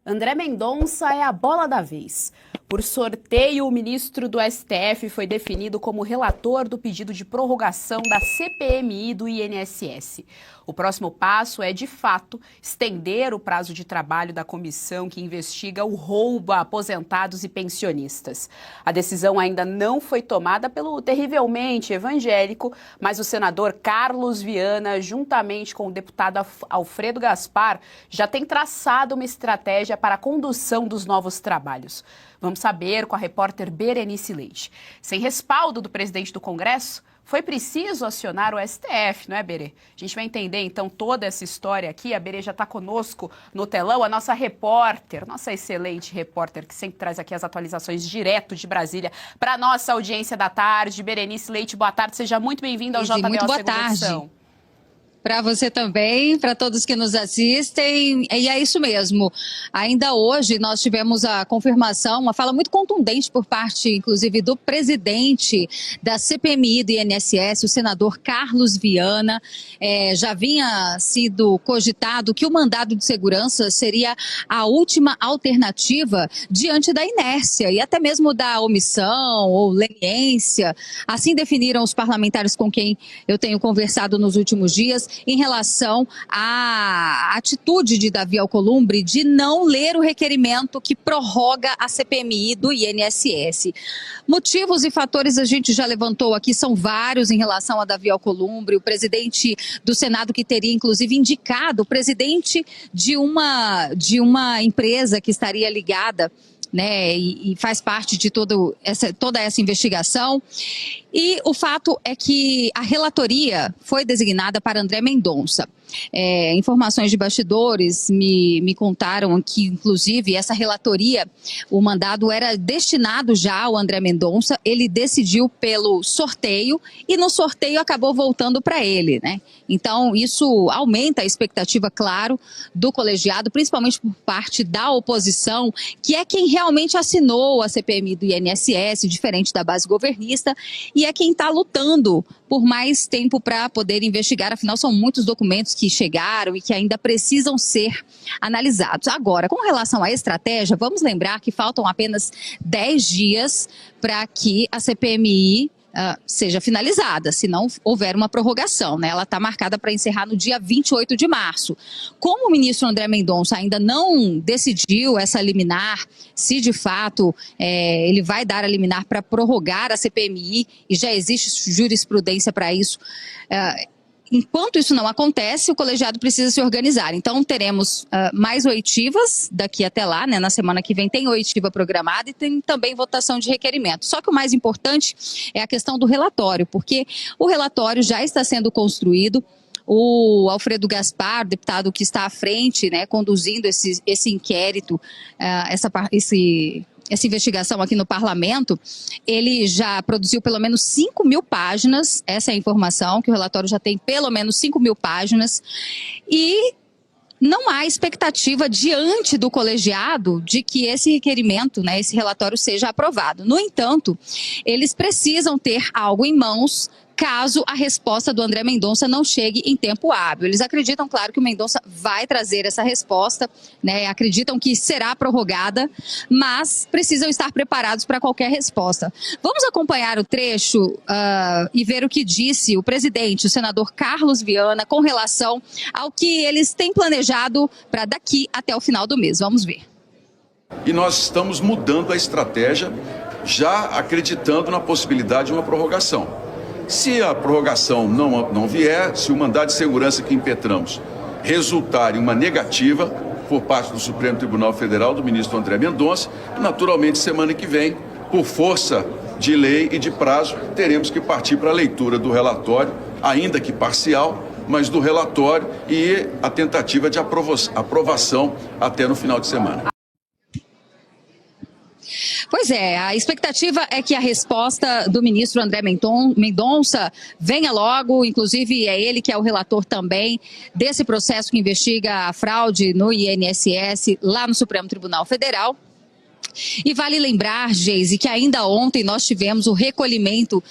André Mendonça é a bola da vez. Por sorteio, o ministro do STF foi definido como relator do pedido de prorrogação da CPMI do INSS. O próximo passo é, de fato, estender o prazo de trabalho da comissão que investiga o roubo a aposentados e pensionistas. A decisão ainda não foi tomada pelo terrivelmente evangélico, mas o senador Carlos Viana, juntamente com o deputado Alfredo Gaspar, já tem traçado uma estratégia para a condução dos novos trabalhos. Vamos saber com a repórter Berenice Leite. Sem respaldo do presidente do Congresso, foi preciso acionar o STF, não é, Berê? A gente vai entender, então, toda essa história aqui. A Berê já está conosco no telão, a nossa repórter, nossa excelente repórter, que sempre traz aqui as atualizações direto de Brasília para a nossa audiência da tarde. Berenice Leite, boa tarde, seja muito bem-vinda ao JBO Muito boa Segunda tarde. Edição. Para você também, para todos que nos assistem, e é isso mesmo. Ainda hoje nós tivemos a confirmação, uma fala muito contundente por parte, inclusive, do presidente da CPMI do INSS, o senador Carlos Viana. Já havia sido cogitado que o mandado de segurança seria a última alternativa diante da inércia e até mesmo da omissão ou leniência. Assim definiram os parlamentares com quem eu tenho conversado nos últimos dias, em relação à atitude de Davi Alcolumbre de não ler o requerimento que prorroga a CPMI do INSS. Motivos e fatores a gente já levantou aqui, são vários em relação a Davi Alcolumbre, o presidente do Senado que teria inclusive indicado o presidente de uma empresa que estaria ligada, né, e faz parte de toda essa investigação. E o fato é que a relatoria foi designada para André Mendonça. Informações de bastidores me contaram que, inclusive, essa relatoria, o mandado era destinado já ao André Mendonça. Ele decidiu pelo sorteio e no sorteio acabou voltando para ele, né? Então, isso aumenta a expectativa, claro, do colegiado, principalmente por parte da oposição, que é quem realmente assinou a CPMI do INSS, diferente da base governista, e é quem está lutando por mais tempo para poder investigar. Afinal, são muitos documentos que chegaram e que ainda precisam ser analisados. Agora, com relação à estratégia, vamos lembrar que faltam apenas 10 dias para que a CPMI seja finalizada, se não houver uma prorrogação, né? Ela está marcada para encerrar no dia 28 de março. Como o ministro André Mendonça ainda não decidiu essa liminar, se de fato ele vai dar a liminar para prorrogar a CPMI, e já existe jurisprudência para isso, enquanto isso não acontece, o colegiado precisa se organizar. Então, teremos mais oitivas daqui até lá, né? Na semana que vem tem oitiva programada e tem também votação de requerimento. Só que o mais importante é a questão do relatório, porque o relatório já está sendo construído. O Alfredo Gaspar, deputado que está à frente, né, conduzindo esse inquérito, essa investigação aqui no parlamento, ele já produziu pelo menos 5.000 páginas, essa é a informação, que o relatório já tem pelo menos 5.000 páginas, e não há expectativa diante do colegiado de que esse requerimento, né, esse relatório seja aprovado. No entanto, eles precisam ter algo em mãos caso a resposta do André Mendonça não chegue em tempo hábil. Eles acreditam, claro, que o Mendonça vai trazer essa resposta, né? Acreditam que será prorrogada, mas precisam estar preparados para qualquer resposta. Vamos acompanhar o trecho e ver o que disse o presidente, o senador Carlos Viana, com relação ao que eles têm planejado para daqui até o final do mês. Vamos ver. E nós estamos mudando a estratégia, já acreditando na possibilidade de uma prorrogação. Se a prorrogação não vier, se o mandado de segurança que impetramos resultar em uma negativa por parte do Supremo Tribunal Federal, do ministro André Mendonça, naturalmente, semana que vem, por força de lei e de prazo, teremos que partir para a leitura do relatório, ainda que parcial, mas do relatório, e a tentativa de aprovação até no final de semana. Pois é, a expectativa é que a resposta do ministro André Mendonça venha logo, inclusive é ele que é o relator também desse processo que investiga a fraude no INSS lá no Supremo Tribunal Federal. E vale lembrar, Geise, que ainda ontem nós tivemos o recolhimento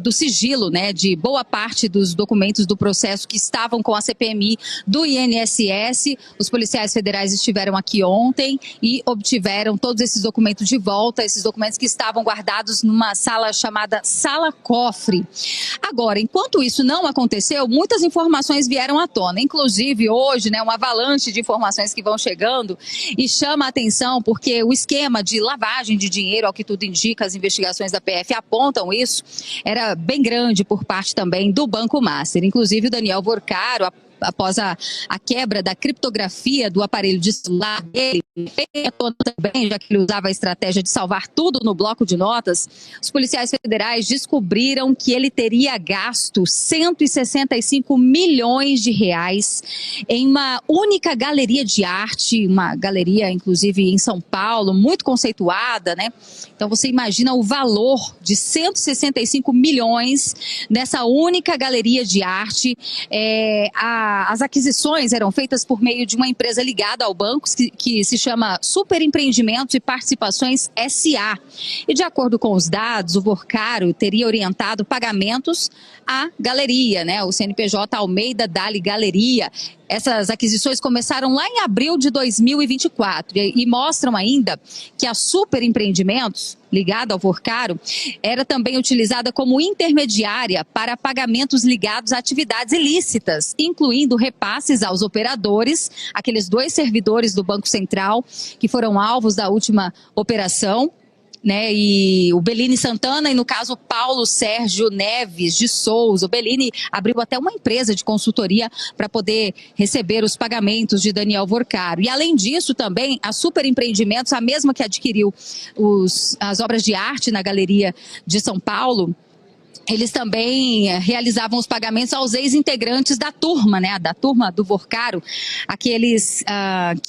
do sigilo, né, de boa parte dos documentos do processo que estavam com a CPMI do INSS. Os policiais federais estiveram aqui ontem e obtiveram todos esses documentos de volta, esses documentos que estavam guardados numa sala chamada Sala Cofre. Agora, enquanto isso não aconteceu, muitas informações vieram à tona, inclusive hoje, né, uma avalanche de informações que vão chegando e chama a atenção porque o esquema de lavagem de dinheiro, ao que tudo indica, as investigações da PF apontam isso, era bem grande por parte também do Banco Master. Inclusive o Daniel Vorcaro, após a quebra da criptografia do aparelho de celular dele, também, já que ele usava a estratégia de salvar tudo no bloco de notas, os policiais federais descobriram que ele teria gasto 165 milhões de reais em uma única galeria de arte, uma galeria, inclusive, em São Paulo, muito conceituada, né? Então você imagina o valor de 165 milhões nessa única galeria de arte. As aquisições eram feitas por meio de uma empresa ligada ao banco que se chama Super Empreendimentos e Participações S.A. E de acordo com os dados, o Vorcaro teria orientado pagamentos à galeria, né? O CNPJ Almeida Dali Galeria. Essas aquisições começaram lá em abril de 2024 e mostram ainda que a Super Empreendimentos, ligada ao Vorcaro, era também utilizada como intermediária para pagamentos ligados a atividades ilícitas, incluindo repasses aos operadores, aqueles 2 servidores do Banco Central que foram alvos da última operação, né, e o Bellini Santana e, no caso, Paulo Sérgio Neves de Souza. O Bellini abriu até uma empresa de consultoria para poder receber os pagamentos de Daniel Vorcaro. E, além disso, também, a Super Empreendimentos, a mesma que adquiriu as obras de arte na Galeria de São Paulo, eles também realizavam os pagamentos aos ex-integrantes da turma, né, da turma do Vorcaro, aqueles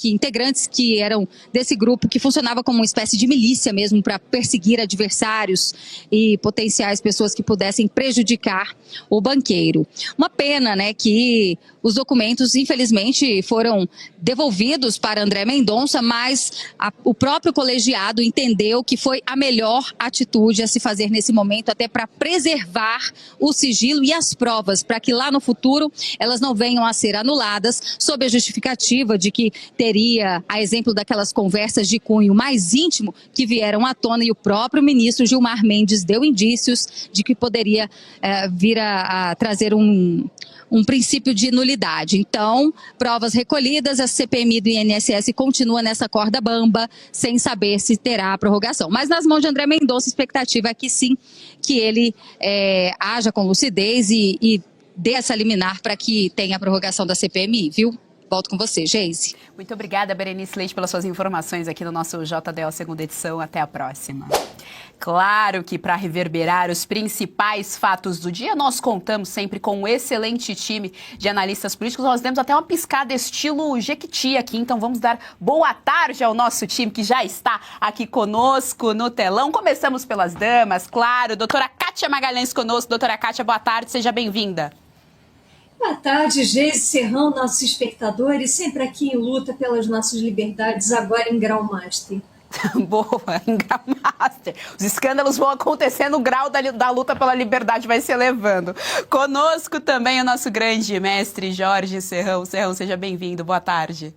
integrantes que eram desse grupo que funcionava como uma espécie de milícia mesmo para perseguir adversários e potenciais pessoas que pudessem prejudicar o banqueiro. Uma pena, né, que os documentos, infelizmente, foram devolvidos para André Mendonça, mas o próprio colegiado entendeu que foi a melhor atitude a se fazer nesse momento, até para preservar o sigilo e as provas, para que lá no futuro elas não venham a ser anuladas, sob a justificativa de que teria, a exemplo daquelas conversas de cunho mais íntimo que vieram à tona, e o próprio ministro Gilmar Mendes deu indícios de que poderia vir a trazer um princípio de nulidade. Então, provas recolhidas, a CPMI do INSS continua nessa corda bamba, sem saber se terá a prorrogação. Mas nas mãos de André Mendonça, a expectativa é que sim, que ele haja com lucidez e dê essa liminar para que tenha a prorrogação da CPMI, viu? Volto com você, Geise. Muito obrigada, Berenice Leite, pelas suas informações aqui no nosso JDO segunda edição. Até a próxima. Claro que para reverberar os principais fatos do dia, nós contamos sempre com um excelente time de analistas políticos. Nós demos até uma piscada estilo Jequiti aqui, então vamos dar boa tarde ao nosso time que já está aqui conosco no telão. Começamos pelas damas, claro. Doutora Kátia Magalhães conosco. Doutora Kátia, boa tarde, seja bem-vinda. Boa tarde, Geise, Serrão, nossos espectadores, sempre aqui em luta pelas nossas liberdades, agora em grau master. Boa, em grau master. Os escândalos vão acontecer no grau da luta pela liberdade, vai se elevando. Conosco também o nosso grande mestre Jorge Serrão. Serrão, seja bem-vindo, boa tarde.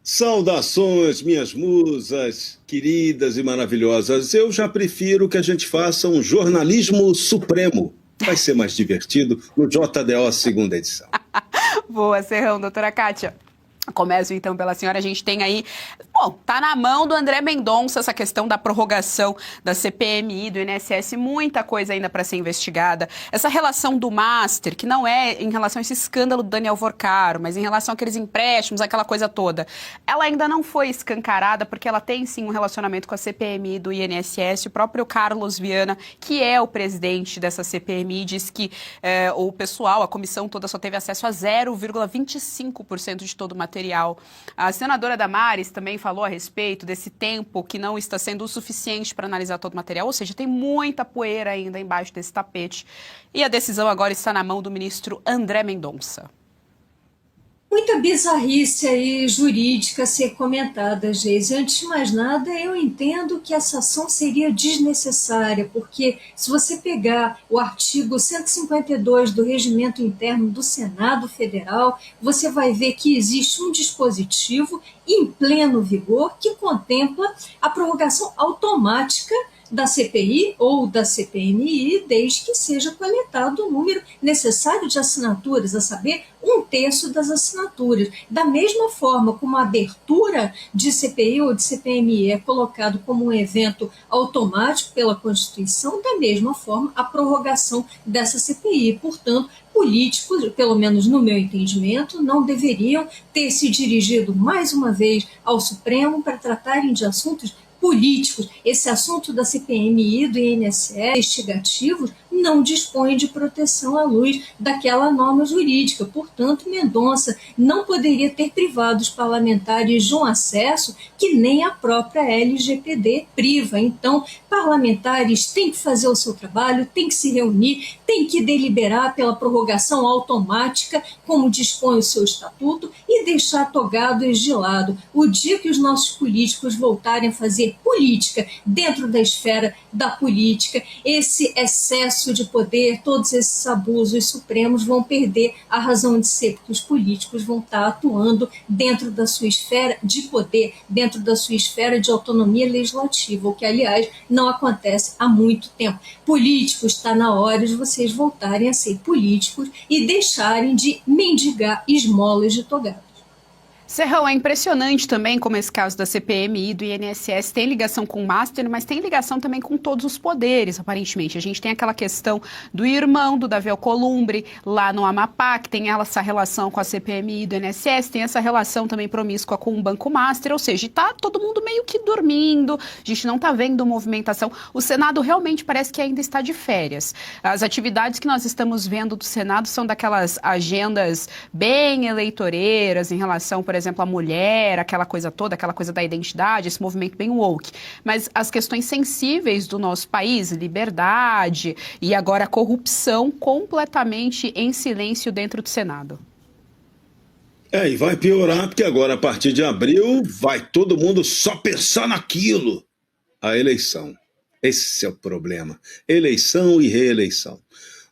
Saudações, minhas musas queridas e maravilhosas. Eu já prefiro que a gente faça um jornalismo supremo. Vai ser mais divertido no JDO segunda edição. Boa, Serrão. Doutora Kátia, começo então pela senhora. A gente tem aí, bom, tá na mão do André Mendonça essa questão da prorrogação da CPMI, do INSS, muita coisa ainda para ser investigada. Essa relação do Master, que não é em relação a esse escândalo do Daniel Vorcaro, mas em relação àqueles empréstimos, aquela coisa toda, ela ainda não foi escancarada porque ela tem sim um relacionamento com a CPMI do INSS. O próprio Carlos Viana, que é o presidente dessa CPMI, diz que o pessoal, a comissão toda só teve acesso a 0,25% de todo o material. A senadora Damares também falou a respeito desse tempo que não está sendo o suficiente para analisar todo o material, ou seja, tem muita poeira ainda embaixo desse tapete. E a decisão agora está na mão do ministro André Mendonça. Muita bizarrice aí jurídica a ser comentada, Geise. Antes de mais nada, eu entendo que essa ação seria desnecessária, porque se você pegar o artigo 152 do Regimento Interno do Senado Federal, você vai ver que existe um dispositivo em pleno vigor que contempla a prorrogação automática da CPI ou da CPMI, desde que seja coletado o número necessário de assinaturas, a saber, 1/3 das assinaturas. Da mesma forma como a abertura de CPI ou de CPMI é colocado como um evento automático pela Constituição, da mesma forma a prorrogação dessa CPI. Portanto, políticos, pelo menos no meu entendimento, não deveriam ter se dirigido mais uma vez ao Supremo para tratarem de assuntos políticos. Esse assunto da CPMI e do INSS investigativos não dispõe de proteção à luz daquela norma jurídica. Portanto, Mendonça não poderia ter privado os parlamentares de um acesso que nem a própria LGPD priva. Então, parlamentares têm que fazer o seu trabalho, têm que se reunir, têm que deliberar pela prorrogação automática, como dispõe o seu estatuto, e deixar togados de lado. O dia que os nossos políticos voltarem a fazer política dentro da esfera da política, esse excesso de poder, todos esses abusos supremos vão perder a razão de ser, porque os políticos vão estar atuando dentro da sua esfera de poder, dentro da sua esfera de autonomia legislativa, o que, aliás, não acontece há muito tempo. Políticos, está na hora de vocês voltarem a ser políticos e deixarem de mendigar esmolas de togados. Serrão, é impressionante também como esse caso da CPMI e do INSS tem ligação com o Master, mas tem ligação também com todos os poderes, aparentemente. A gente tem aquela questão do irmão do Davi Alcolumbre lá no Amapá, que tem essa relação com a CPMI e do INSS, tem essa relação também promíscua com o Banco Master, ou seja, está todo mundo meio que dormindo, a gente não está vendo movimentação. O Senado realmente parece que ainda está de férias. As atividades que nós estamos vendo do Senado são daquelas agendas bem eleitoreiras em relação, por exemplo, a mulher, aquela coisa toda, aquela coisa da identidade, esse movimento bem woke. Mas as questões sensíveis do nosso país, liberdade e agora a corrupção, completamente em silêncio dentro do Senado. E vai piorar, porque agora, a partir de abril, vai todo mundo só pensar naquilo. A eleição. Esse é o problema. Eleição e reeleição.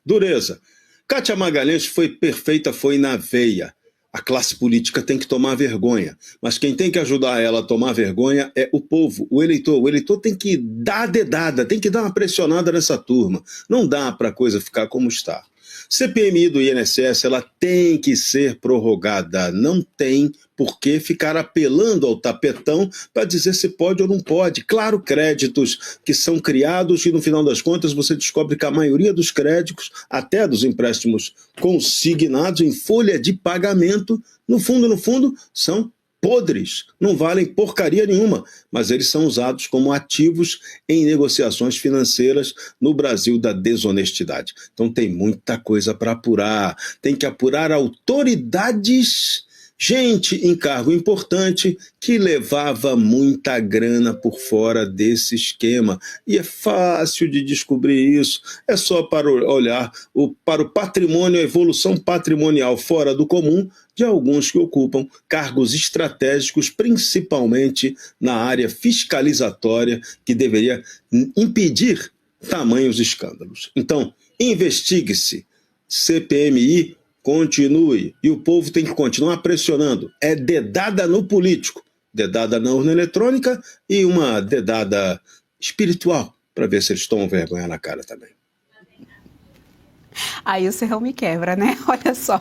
Dureza. Kátia Magalhães foi perfeita, foi na veia. A classe política tem que tomar vergonha, mas quem tem que ajudar ela a tomar vergonha é o povo, o eleitor. O eleitor tem que dar a dedada, tem que dar uma pressionada nessa turma. Não dá para a coisa ficar como está. CPMI do INSS, ela tem que ser prorrogada. Não tem por que ficar apelando ao tapetão para dizer se pode ou não pode. Claro, créditos que são criados e, no final das contas, você descobre que a maioria dos créditos, até dos empréstimos consignados em folha de pagamento, no fundo, são podres, não valem porcaria nenhuma, mas eles são usados como ativos em negociações financeiras no Brasil da desonestidade. Então tem muita coisa para apurar, tem que apurar autoridades, gente em cargo importante que levava muita grana por fora desse esquema. E é fácil de descobrir isso, é só para olhar para o patrimônio, a evolução patrimonial fora do comum de alguns que ocupam cargos estratégicos, principalmente na área fiscalizatória, que deveria impedir tamanhos escândalos. Então, investigue-se, CPMI continue, e o povo tem que continuar pressionando. É dedada no político, dedada na urna eletrônica e uma dedada espiritual, para ver se eles tomam vergonha na cara também. Aí o Serrão me quebra, né? Olha só.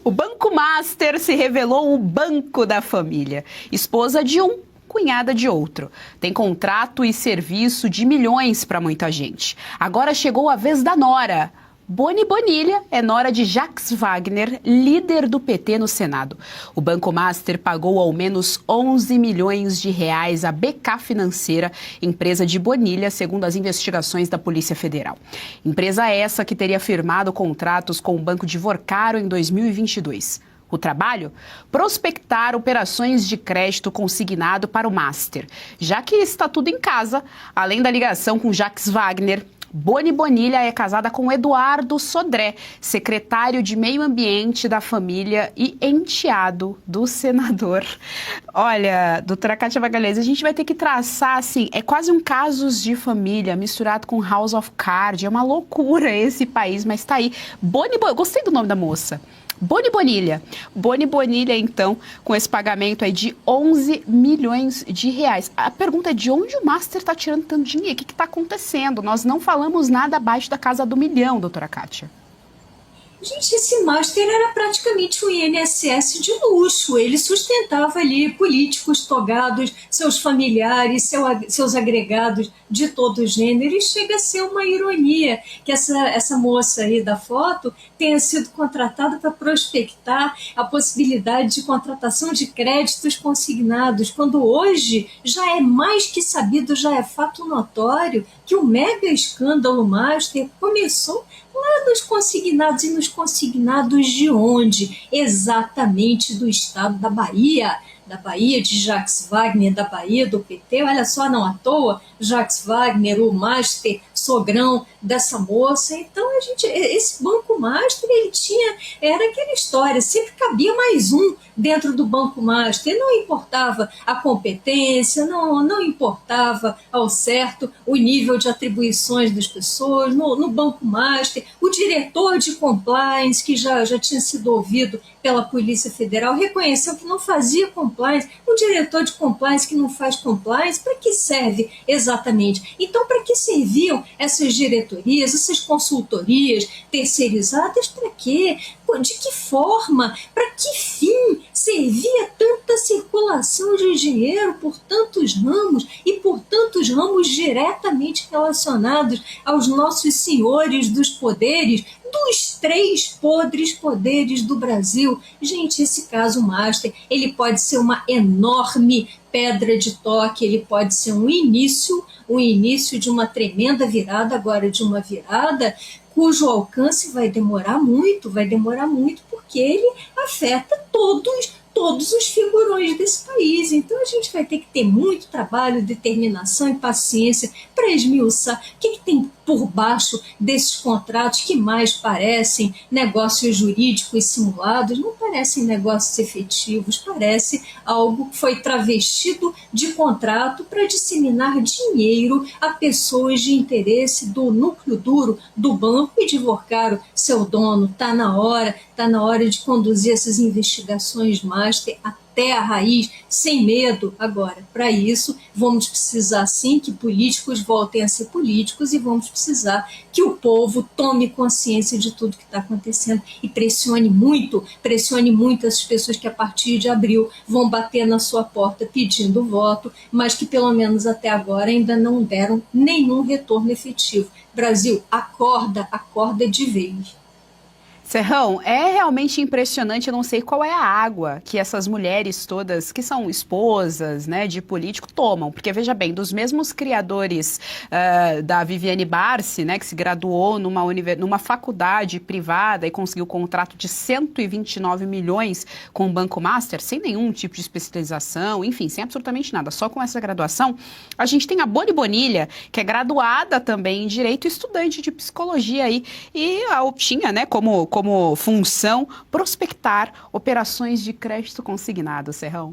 O Banco Master se revelou o banco da família. Esposa de um, cunhada de outro. Tem contrato e serviço de milhões para muita gente. Agora chegou a vez da nora. Boni Bonilha é nora de Jacques Wagner, líder do PT no Senado. O Banco Master pagou ao menos 11 milhões de reais à BK Financeira, empresa de Bonilha, segundo as investigações da Polícia Federal. Empresa essa que teria firmado contratos com o Banco de Vorcaro em 2022. O trabalho? Prospectar operações de crédito consignado para o Master. Já que está tudo em casa, além da ligação com Jacques Wagner, Boni Bonilha é casada com Eduardo Sodré, secretário de Meio Ambiente da família e enteado do senador. Olha, doutora Kátia Magalhães, a gente vai ter que traçar, assim, é quase um casos de família misturado com House of Cards. É uma loucura esse país, mas tá aí. Gostei do nome da moça. Boni Bonilha. Boni Bonilha, então, com esse pagamento aí de 11 milhões de reais. A pergunta é de onde o Master está tirando tanto dinheiro? O que está acontecendo? Nós não falamos nada abaixo da casa do milhão, doutora Kátia. Gente, esse Master era praticamente um INSS de luxo. Ele sustentava ali políticos togados, seus familiares, seus agregados de todo gênero. E chega a ser uma ironia que essa moça aí da foto tenha sido contratada para prospectar a possibilidade de contratação de créditos consignados, quando hoje já é mais que sabido, já é fato notório que o mega escândalo Master começou lá nos consignados. E nos consignados de onde? Exatamente do estado da Bahia de Jacques Wagner, da Bahia do PT. Olha só, não à toa, Jacques Wagner, o Master, sogrão dessa moça. Então, esse Banco Master, era aquela história, sempre cabia mais um dentro do Banco Master, não importava a competência, não importava ao certo o nível de atribuições das pessoas. No Banco Master, o diretor de compliance, que já tinha sido ouvido pela Polícia Federal, reconheceu que não fazia compliance. Um diretor de compliance que não faz compliance, para que serve exatamente? Então, para que serviam essas diretorias, essas consultorias terceirizadas? Para quê? De que forma? Para que fim servia tanta circulação de dinheiro por tantos ramos e por tantos ramos diretamente relacionados aos nossos senhores dos poderes, dos 3 podres poderes do Brasil? Gente, esse caso Master, ele pode ser uma enorme pedra de toque, ele pode ser um início de uma tremenda virada, agora de uma virada cujo alcance vai demorar muito, porque ele afeta todos os figurões desse país. Então a gente vai ter que ter muito trabalho, determinação e paciência para esmiuçar o que tem por baixo desses contratos que mais parecem negócios jurídicos simulados, não parecem negócios efetivos, parece algo que foi travestido de contrato para disseminar dinheiro a pessoas de interesse do núcleo duro do banco e divorcar o seu dono. Está na hora de conduzir essas investigações Master até a raiz, sem medo. Agora, para isso, vamos precisar sim que políticos voltem a ser políticos e vamos precisar que o povo tome consciência de tudo que está acontecendo e pressione muito essas pessoas que a partir de abril vão bater na sua porta pedindo voto, mas que pelo menos até agora ainda não deram nenhum retorno efetivo. Brasil, acorda de vez. Serrão, é realmente impressionante, eu não sei qual é a água que essas mulheres todas, que são esposas, né, de político, tomam. Porque, veja bem, dos mesmos criadores da Viviane Barsi, né, que se graduou numa faculdade privada e conseguiu um contrato de 129 milhões com o Banco Master, sem nenhum tipo de especialização, enfim, sem absolutamente nada, só com essa graduação. A gente tem a Boni Bonilha, que é graduada também em Direito, estudante de Psicologia aí, e tinha, né, como função prospectar operações de crédito consignado, Serrão.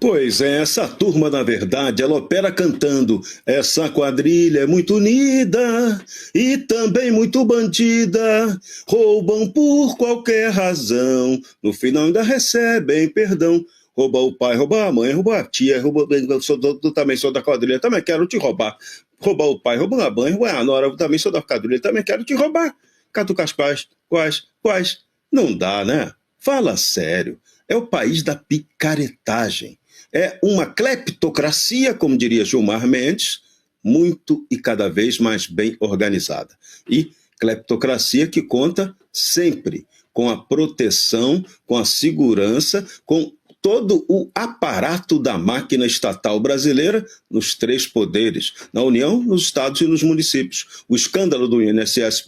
Pois é, essa turma, na verdade, ela opera cantando: essa quadrilha é muito unida e também muito bandida, roubam por qualquer razão, no final ainda recebem perdão. Rouba o pai, rouba a mãe, rouba a tia, eu também sou da quadrilha, também quero te roubar. Rouba o pai, rouba a mãe, rouba a nora, eu também sou da quadrilha, também quero te roubar. Catucas quais? Não dá, né? Fala sério. É o país da picaretagem. É uma cleptocracia, como diria Gilmar Mendes, muito e cada vez mais bem organizada. E cleptocracia que conta sempre com a proteção, com a segurança, com todo o aparato da máquina estatal brasileira nos 3 poderes, na União, nos estados e nos municípios. O escândalo do INSS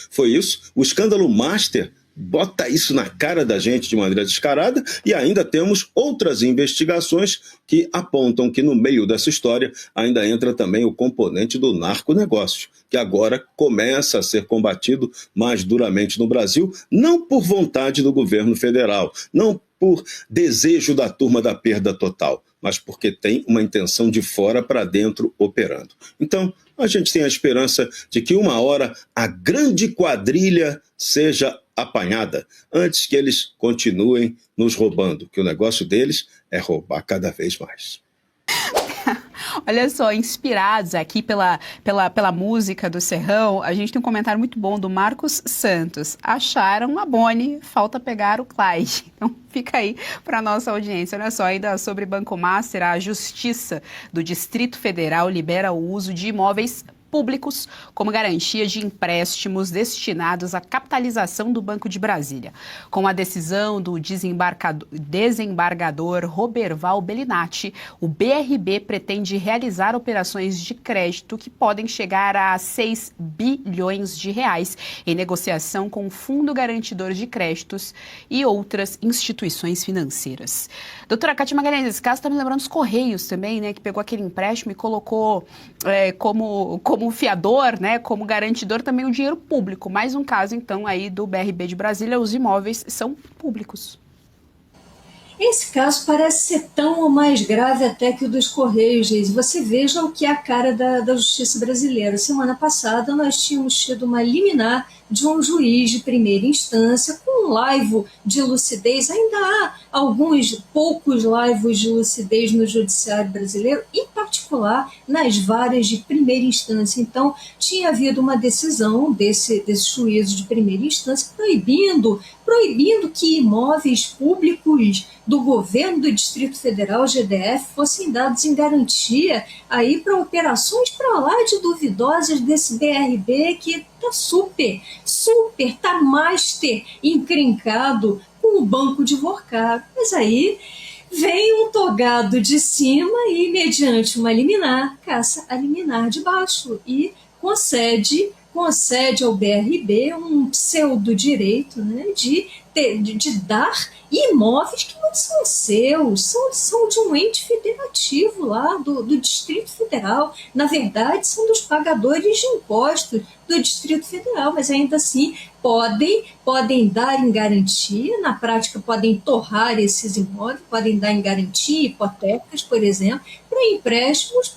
foi isso. O escândalo Master bota isso na cara da gente de maneira descarada, e ainda temos outras investigações que apontam que no meio dessa história ainda entra também o componente do narconegócio, que agora começa a ser combatido mais duramente no Brasil, não por vontade do governo federal, não por desejo da turma da perda total, mas porque tem uma intenção de fora para dentro operando. Então, a gente tem a esperança de que uma hora a grande quadrilha seja apanhada, antes que eles continuem nos roubando, que o negócio deles é roubar cada vez mais. Olha só, inspirados aqui pela música do Serrão, a gente tem um comentário muito bom do Marcos Santos. Acharam a Bonnie, falta pegar o Clyde. Então fica aí para a nossa audiência. Olha só, ainda sobre Banco Master, a Justiça do Distrito Federal libera o uso de imóveis públicos como garantia de empréstimos destinados à capitalização do Banco de Brasília. Com a decisão do desembargador Roberval Bellinati, o BRB pretende realizar operações de crédito que podem chegar a 6 bilhões de reais em negociação com o Fundo Garantidor de Créditos e outras instituições financeiras. Doutora Kátia Magalhães, esse caso está me lembrando dos Correios também, né, que pegou aquele empréstimo e colocou como fiador, né, como garantidor também o dinheiro público. Mais um caso, então, aí do BRB de Brasília, os imóveis são públicos. Esse caso parece ser tão ou mais grave até que o dos Correios, Geise. Você veja o que é a cara da justiça brasileira. Semana passada nós tínhamos tido uma liminar de um juiz de primeira instância com um laivo de lucidez. Ainda há alguns poucos laivos de lucidez no judiciário brasileiro, em particular nas varas de primeira instância. Então, tinha havido uma decisão desse juízo de primeira instância proibindo que imóveis públicos do governo do Distrito Federal, GDF, fossem dados em garantia aí para operações para lá de duvidosas desse BRB que está tá master encrencado com o banco de Vorcar. Mas aí vem um togado de cima e, mediante uma liminar, caça a liminar de baixo e concede ao BRB um pseudo-direito, né, de dar imóveis que não são seus, são de um ente federativo lá do Distrito Federal. Na verdade, são dos pagadores de impostos do Distrito Federal, mas ainda assim podem dar em garantia, na prática podem torrar esses imóveis, podem dar em garantia hipotecas, por exemplo, para empréstimos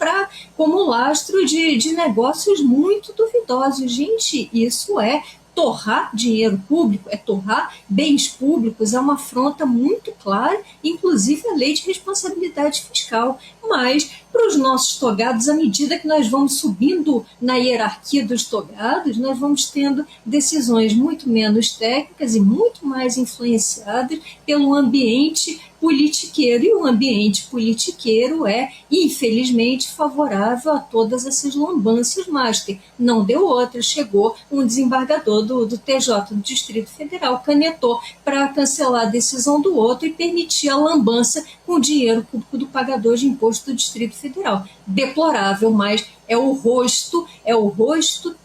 como lastro de negócios muito duvidosos. Gente, isso é torrar dinheiro público, é torrar bens públicos, é uma afronta muito clara, inclusive a lei de responsabilidade fiscal. Mas, para os nossos togados, à medida que nós vamos subindo na hierarquia dos togados, nós vamos tendo decisões muito menos técnicas e muito mais influenciadas pelo ambiente politiqueiro, e o ambiente politiqueiro é, infelizmente, favorável a todas essas lambanças master. Não deu outra, chegou um desembargador do TJ, do Distrito Federal, canetou para cancelar a decisão do outro e permitir a lambança com o dinheiro público do pagador de imposto do Distrito Federal. Deplorável, mas é o rosto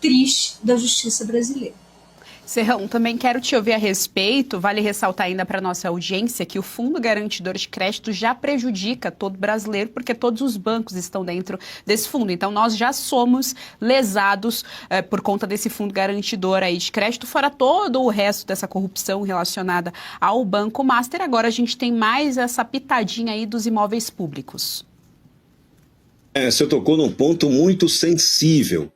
triste da justiça brasileira. Serrão, também quero te ouvir a respeito. Vale ressaltar ainda para a nossa audiência que o Fundo Garantidor de Crédito já prejudica todo brasileiro, porque todos os bancos estão dentro desse fundo. Então, nós já somos lesados por conta desse Fundo Garantidor aí de Crédito, fora todo o resto dessa corrupção relacionada ao Banco Master. Agora a gente tem mais essa pitadinha aí dos imóveis públicos. Você tocou num ponto muito sensível.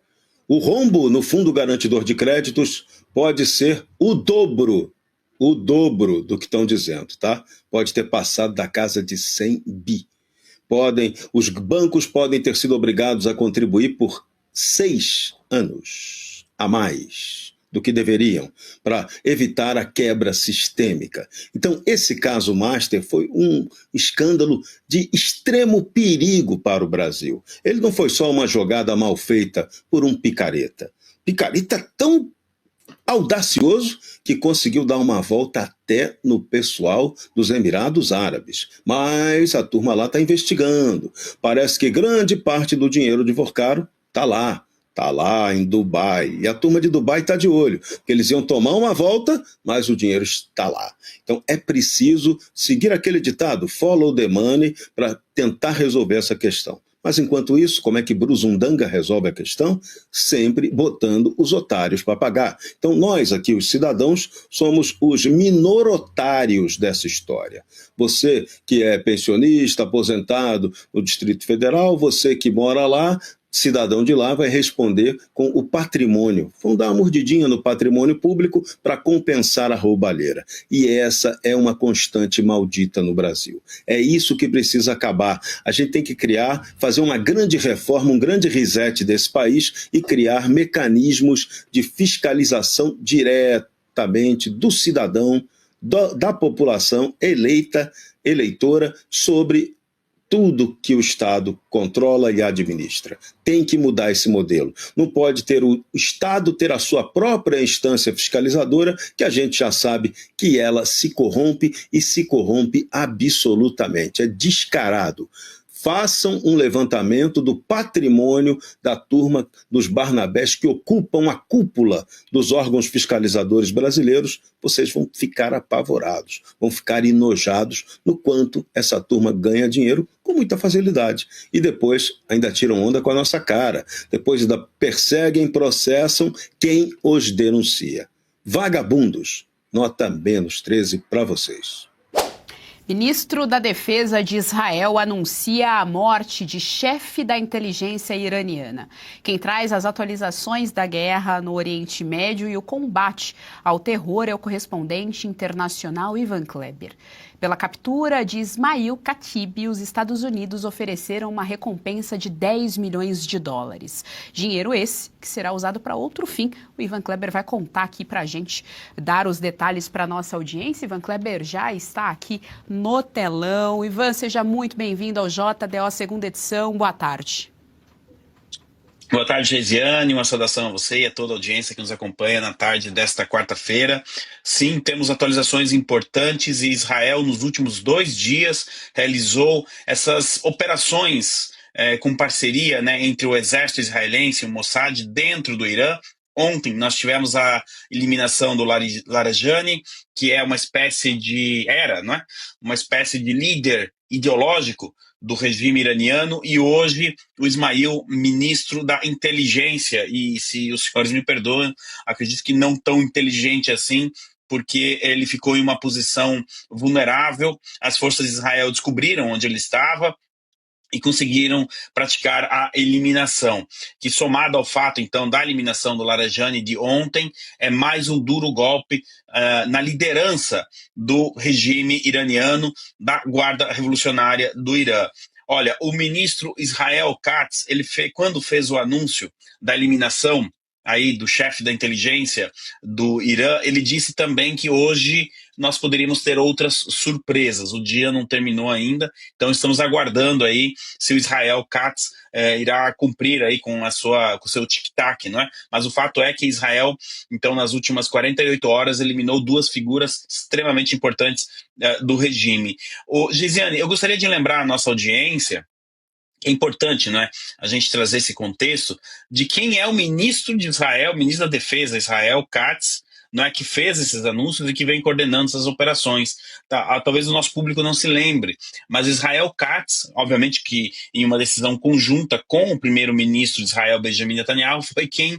O rombo no Fundo Garantidor de Créditos pode ser o dobro do que estão dizendo, tá? Pode ter passado da casa de 100 bi. Os bancos podem ter sido obrigados a contribuir por 6 anos a mais do que deveriam, para evitar a quebra sistêmica. Então, esse caso Master foi um escândalo de extremo perigo para o Brasil. Ele não foi só uma jogada mal feita por um picareta. Picareta tão audacioso que conseguiu dar uma volta até no pessoal dos Emirados Árabes. Mas a turma lá está investigando. Parece que grande parte do dinheiro de Vorcaro está Está lá em Dubai. E a turma de Dubai está de olho, porque eles iam tomar uma volta, mas o dinheiro está lá. Então é preciso seguir aquele ditado, follow the money, para tentar resolver essa questão. Mas enquanto isso, como é que Brusundanga resolve a questão? Sempre botando os otários para pagar. Então nós aqui, os cidadãos, somos os minoritários dessa história. Você que é pensionista, aposentado no Distrito Federal, você que mora lá, cidadão de lá vai responder com o patrimônio. Vão dar uma mordidinha no patrimônio público para compensar a roubalheira. E essa é uma constante maldita no Brasil. É isso que precisa acabar. A gente tem que fazer uma grande reforma, um grande reset desse país e criar mecanismos de fiscalização diretamente do cidadão, da população eleitora sobre tudo que o Estado controla e administra. Tem que mudar esse modelo. Não pode ter o Estado ter a sua própria instância fiscalizadora, que a gente já sabe que ela se corrompe e se corrompe absolutamente. É descarado. Façam um levantamento do patrimônio da turma dos Barnabés que ocupam a cúpula dos órgãos fiscalizadores brasileiros. Vocês vão ficar apavorados, vão ficar enojados no quanto essa turma ganha dinheiro com muita facilidade. E depois ainda tiram onda com a nossa cara. Depois ainda perseguem, processam quem os denuncia. Vagabundos, nota -13 para vocês. Ministro da Defesa de Israel anuncia a morte de chefe da inteligência iraniana. Quem traz as atualizações da guerra no Oriente Médio e o combate ao terror é o correspondente internacional Ivan Kleber. Pela captura de Ismail Khatib, os Estados Unidos ofereceram uma recompensa de $10 milhões. Dinheiro esse que será usado para outro fim. O Ivan Kleber vai contar aqui para a gente, dar os detalhes para a nossa audiência. Ivan Kleber já está aqui no telão. Ivan, seja muito bem-vindo ao JDO segunda edição. Boa tarde. Boa tarde, Geisiane, uma saudação a você e a toda a audiência que nos acompanha na tarde desta quarta-feira. Sim, temos atualizações importantes e Israel, nos últimos 2 dias, realizou essas operações com parceria, né, entre o exército israelense e o Mossad dentro do Irã. Ontem nós tivemos a eliminação do Larijani, que é uma espécie de uma espécie de líder ideológico do regime iraniano, e hoje o Ismail, ministro da inteligência, e se os senhores me perdoam, acredito que não tão inteligente assim, porque ele ficou em uma posição vulnerável. As forças de Israel descobriram onde ele estava e conseguiram praticar a eliminação, que somado ao fato, então, da eliminação do Larijani de ontem, é mais um duro golpe na liderança do regime iraniano, da Guarda Revolucionária do Irã. Olha, o ministro Israel Katz, quando fez o anúncio da eliminação aí do chefe da inteligência do Irã, ele disse também que hoje nós poderíamos ter outras surpresas. O dia não terminou ainda, então estamos aguardando aí se o Israel Katz irá cumprir aí com o seu tic-tac, não é? Mas o fato é que Israel, então, nas últimas 48 horas, eliminou 2 figuras extremamente importantes do regime. Geisiane, eu gostaria de lembrar a nossa audiência, é importante, não é, a gente trazer esse contexto de quem é o ministro de Israel, ministro da Defesa, Israel Katz, não é, que fez esses anúncios e que vem coordenando essas operações. Talvez o nosso público não se lembre, mas Israel Katz, obviamente que em uma decisão conjunta com o primeiro-ministro de Israel, Benjamin Netanyahu, foi quem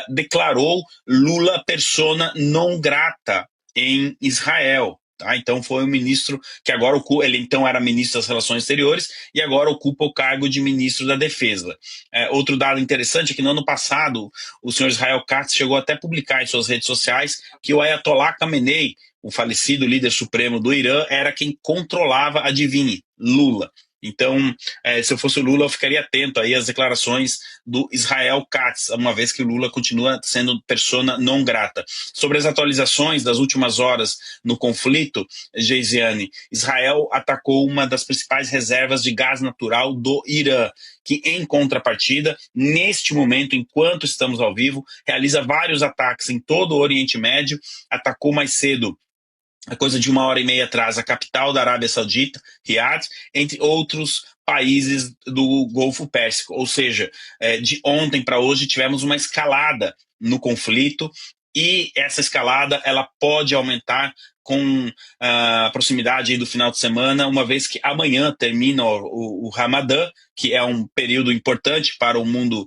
declarou Lula persona non grata em Israel. Então foi um ministro que agora ele então era ministro das Relações Exteriores e agora ocupa o cargo de ministro da Defesa. Outro dado interessante é que no ano passado o senhor Israel Katz chegou até a publicar em suas redes sociais que o Ayatollah Khamenei, o falecido líder supremo do Irã, era quem controlava, adivinhe, Lula. Então, se eu fosse o Lula, eu ficaria atento aí às declarações do Israel Katz, uma vez que o Lula continua sendo persona non grata. Sobre as atualizações das últimas horas no conflito, Geisiane, Israel atacou uma das principais reservas de gás natural do Irã, que, em contrapartida, neste momento, enquanto estamos ao vivo, realiza vários ataques em todo o Oriente Médio. Atacou mais cedo coisa de 1 hora e meia atrás, a capital da Arábia Saudita, Riad, entre outros países do Golfo Pérsico. Ou seja, de ontem para hoje tivemos uma escalada no conflito, e essa escalada ela pode aumentar com a proximidade aí do final de semana, uma vez que amanhã termina o Ramadã, que é um período importante para o mundo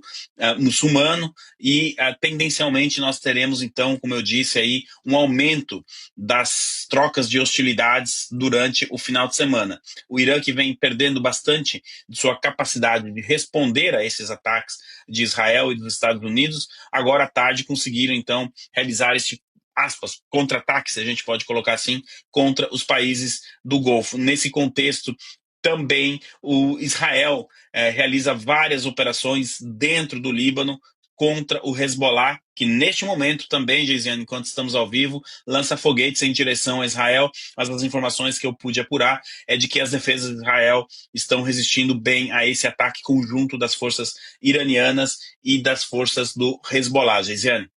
muçulmano, e tendencialmente nós teremos então, como eu disse aí, um aumento das trocas de hostilidades durante o final de semana. O Irã, que vem perdendo bastante de sua capacidade de responder a esses ataques de Israel e dos Estados Unidos, agora à tarde conseguiram então realizar este, aspas, contra-ataque, se a gente pode colocar assim, contra os países do Golfo. Nesse contexto, também o Israel realiza várias operações dentro do Líbano contra o Hezbollah, que neste momento também, Geisiane, enquanto estamos ao vivo, lança foguetes em direção a Israel. Mas as informações que eu pude apurar é de que as defesas de Israel estão resistindo bem a esse ataque conjunto das forças iranianas e das forças do Hezbollah. Geisiane.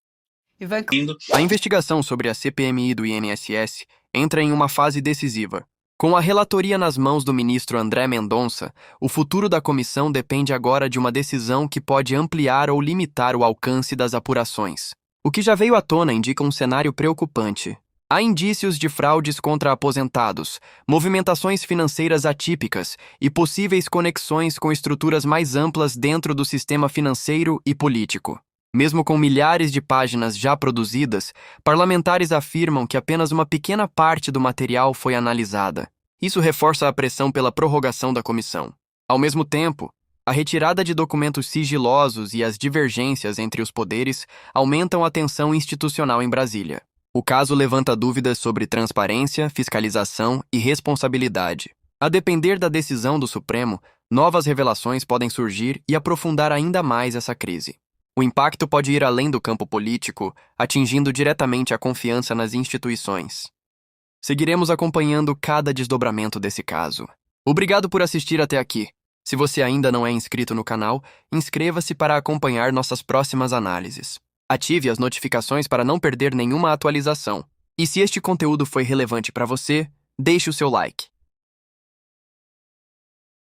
A investigação sobre a CPMI do INSS entra em uma fase decisiva. Com a relatoria nas mãos do ministro André Mendonça, o futuro da comissão depende agora de uma decisão que pode ampliar ou limitar o alcance das apurações. O que já veio à tona indica um cenário preocupante. Há indícios de fraudes contra aposentados, movimentações financeiras atípicas e possíveis conexões com estruturas mais amplas dentro do sistema financeiro e político. Mesmo com milhares de páginas já produzidas, parlamentares afirmam que apenas uma pequena parte do material foi analisada. Isso reforça a pressão pela prorrogação da comissão. Ao mesmo tempo, a retirada de documentos sigilosos e as divergências entre os poderes aumentam a tensão institucional em Brasília. O caso levanta dúvidas sobre transparência, fiscalização e responsabilidade. A depender da decisão do Supremo, novas revelações podem surgir e aprofundar ainda mais essa crise. O impacto pode ir além do campo político, atingindo diretamente a confiança nas instituições. Seguiremos acompanhando cada desdobramento desse caso. Obrigado por assistir até aqui. Se você ainda não é inscrito no canal, inscreva-se para acompanhar nossas próximas análises. Ative as notificações para não perder nenhuma atualização. E se este conteúdo foi relevante para você, deixe o seu like.